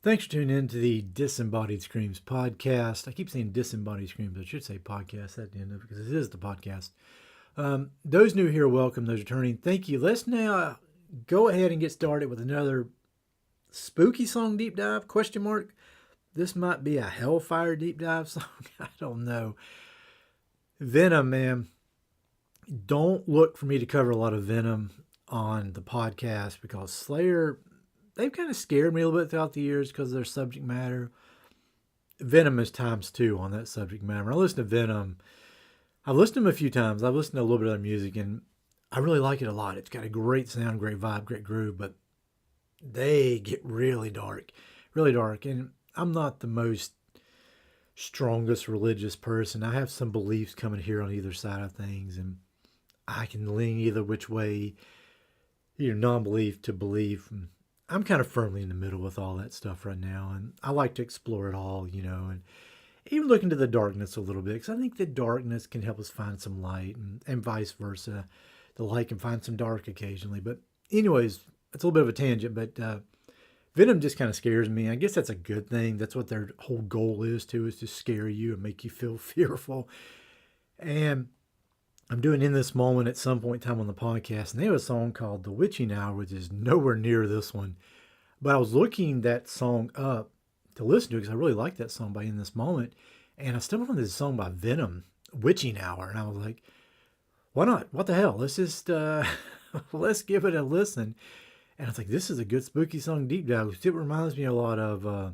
Thanks for tuning in to the Disembodied Screams podcast. I keep saying Disembodied Screams. I should say podcast at the end of it because it is the podcast. Those new here, welcome. Those returning, thank you. Let's now go ahead and get started with another spooky song deep dive, question mark. This might be a Hellfire deep dive song. I don't know. Venom, man. Don't look for me to cover a lot of Venom on the podcast because Slayer, they've kind of scared me a little bit throughout the years because of their subject matter. Venom is times two on that subject matter. When I listen to Venom, I've listened to them a few times. I've listened to a little bit of their music, and I really like it a lot. It's got a great sound, great vibe, great groove, but they get really dark, really dark. And I'm not the most strongest religious person. I have some beliefs coming here on either side of things, and I can lean either which way, non-belief to belief. And I'm kind of firmly in the middle with all that stuff right now, and I like to explore it all, and even look into the darkness a little bit, because I think the darkness can help us find some light, and vice versa. The light can find some dark occasionally. But anyways, it's a little bit of a tangent, but Venom just kind of scares me. I guess that's a good thing. That's what their whole goal is to scare you and make you feel fearful. And I'm doing In This Moment at some point in time on the podcast, and they have a song called The Witching Hour, which is nowhere near this one. But I was looking that song up to listen to because I really like that song by In This Moment. And I stumbled on this song by Venom, Witching Hour. And I was like, why not? What the hell? Let's just, let's give it a listen. And I was like, this is a good spooky song deep dive. It reminds me a lot of,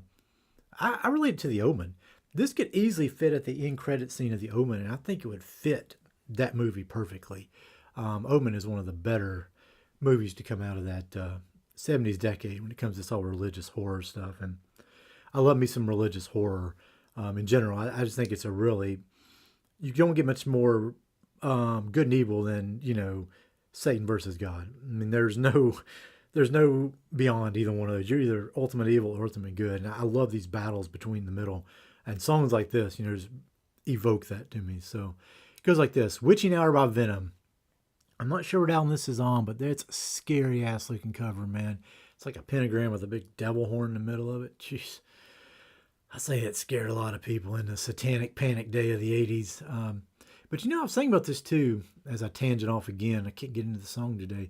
I relate it to The Omen. This could easily fit at the end credit scene of The Omen, and I think it would fit that movie perfectly. Omen is one of the better movies to come out of that 70s decade when it comes to this whole religious horror stuff. And I love me some religious horror in general. I just think it's a really, you don't get much more good and evil than, Satan versus God. I mean, there's no beyond either one of those. You're either ultimate evil or ultimate good. And I love these battles between the middle. And songs like this, just evoke that to me. So it goes like this. Witching Hour by Venom. I'm not sure what album this is on, but it's a scary ass looking cover, man. It's like a pentagram with a big devil horn in the middle of it. Jeez. I say it scared a lot of people in the satanic panic day of the 80s. But I was thinking about this too, as I tangent off again. I can't get into the song today.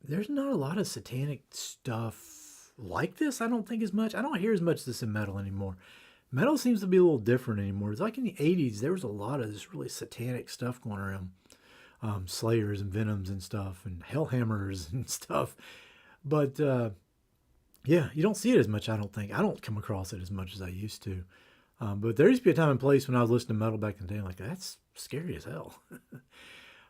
There's not a lot of satanic stuff like this, I don't think, as much. I don't hear as much of this in metal anymore. Metal seems to be a little different anymore. It's like in the 80s, there was a lot of this really satanic stuff going around. Slayers and Venoms and stuff, and Hellhammers and stuff. But, yeah, you don't see it as much, I don't think. I don't come across it as much as I used to. But there used to be a time and place when I was listening to metal back in the day, like, that's scary as hell.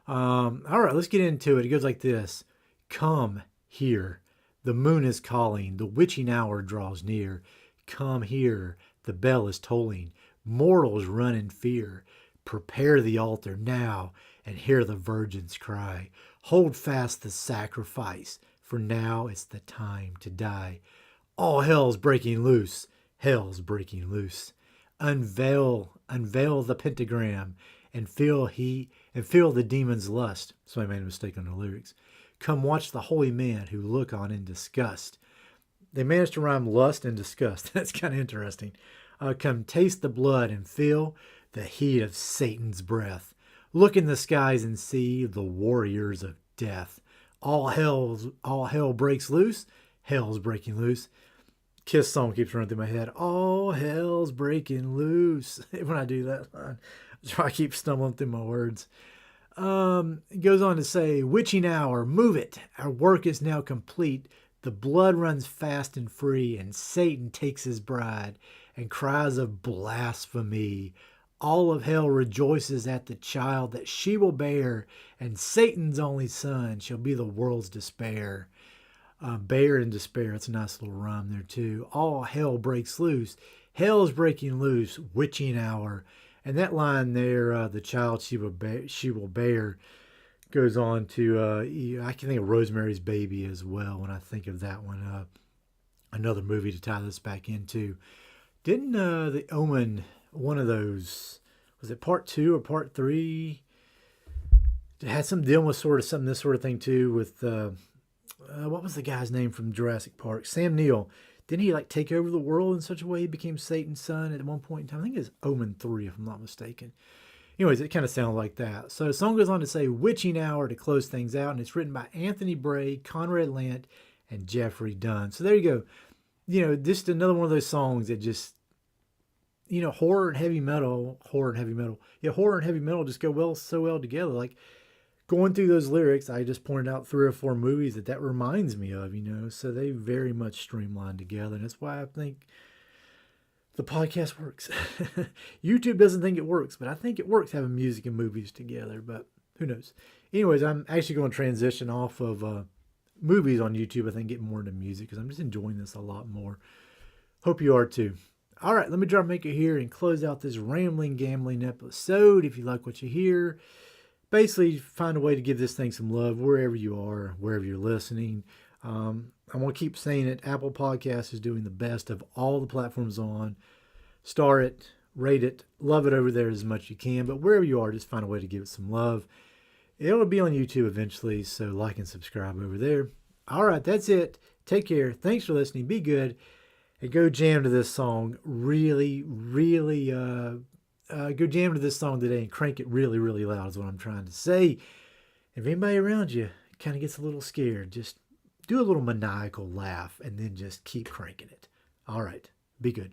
All right, let's get into it. It goes like this. Come here. The moon is calling. The witching hour draws near. Come here. The bell is tolling. Mortals run in fear. Prepare the altar now and hear the virgins cry. Hold fast the sacrifice, for now it's the time to die. All hell's breaking loose. Hell's breaking loose. Unveil the pentagram and feel the demon's lust. So I made a mistake on the lyrics. Come watch the holy man who look on in disgust. They managed to rhyme lust and disgust. That's kind of interesting. Come taste the blood and feel the heat of Satan's breath. Look in the skies and see the warriors of death. All hell breaks loose. Hell's breaking loose. Kiss song keeps running through my head. All hell's breaking loose. When I do that line, I keep stumbling through my words. It goes on to say, witching hour, move it. Our work is now complete. The blood runs fast and free, and Satan takes his bride, and cries of blasphemy. All of hell rejoices at the child that she will bear, and Satan's only son shall be the world's despair. Bear and despair, it's a nice little rhyme there too. All hell breaks loose. Hell's breaking loose, witching hour. And that line there, the child she will bear, goes on to, I can think of Rosemary's Baby as well when I think of that one. Another movie to tie this back into. Didn't The Omen, one of those, was it part 2 or part 3? It had some dealing with this sort of thing too with, what was the guy's name from Jurassic Park? Sam Neill. didn't he like take over the world in such a way he became Satan's son at one point in time? I think it's Omen 3, if I'm not mistaken. Anyways, it kind of sounded like that. So the song goes on to say Witching Hour to close things out, and it's written by Anthony Bray, Conrad Lant, and Jeffrey Dunn. So there you go. Just another one of those songs that just, horror and heavy metal. Yeah, horror and heavy metal just go so well together. Like, going through those lyrics, I just pointed out 3 or 4 movies that reminds me of, so they very much streamline together. And that's why I think the podcast works. YouTube doesn't think it works, but I think it works having music and movies together, but who knows? Anyways, I'm actually going to transition off of movies on YouTube, I think, get more into music because I'm just enjoying this a lot more. Hope you are too. All right, let me drop maker here and close out this rambling, gambling episode. If you like what you hear, basically find a way to give this thing some love wherever you are, wherever you're listening. I want to keep saying it. Apple Podcasts is doing the best of all the platforms on. Star it, rate it, love it over there as much as you can. But wherever you are, just find a way to give it some love. It'll be on YouTube eventually, so like and subscribe over there. All right, that's it. Take care. Thanks for listening. Be good. And go jam to this song. Really, really, go jam to this song today and crank it really, really loud is what I'm trying to say. If anybody around you kind of gets a little scared, just do a little maniacal laugh and then just keep cranking it. All right. Be good.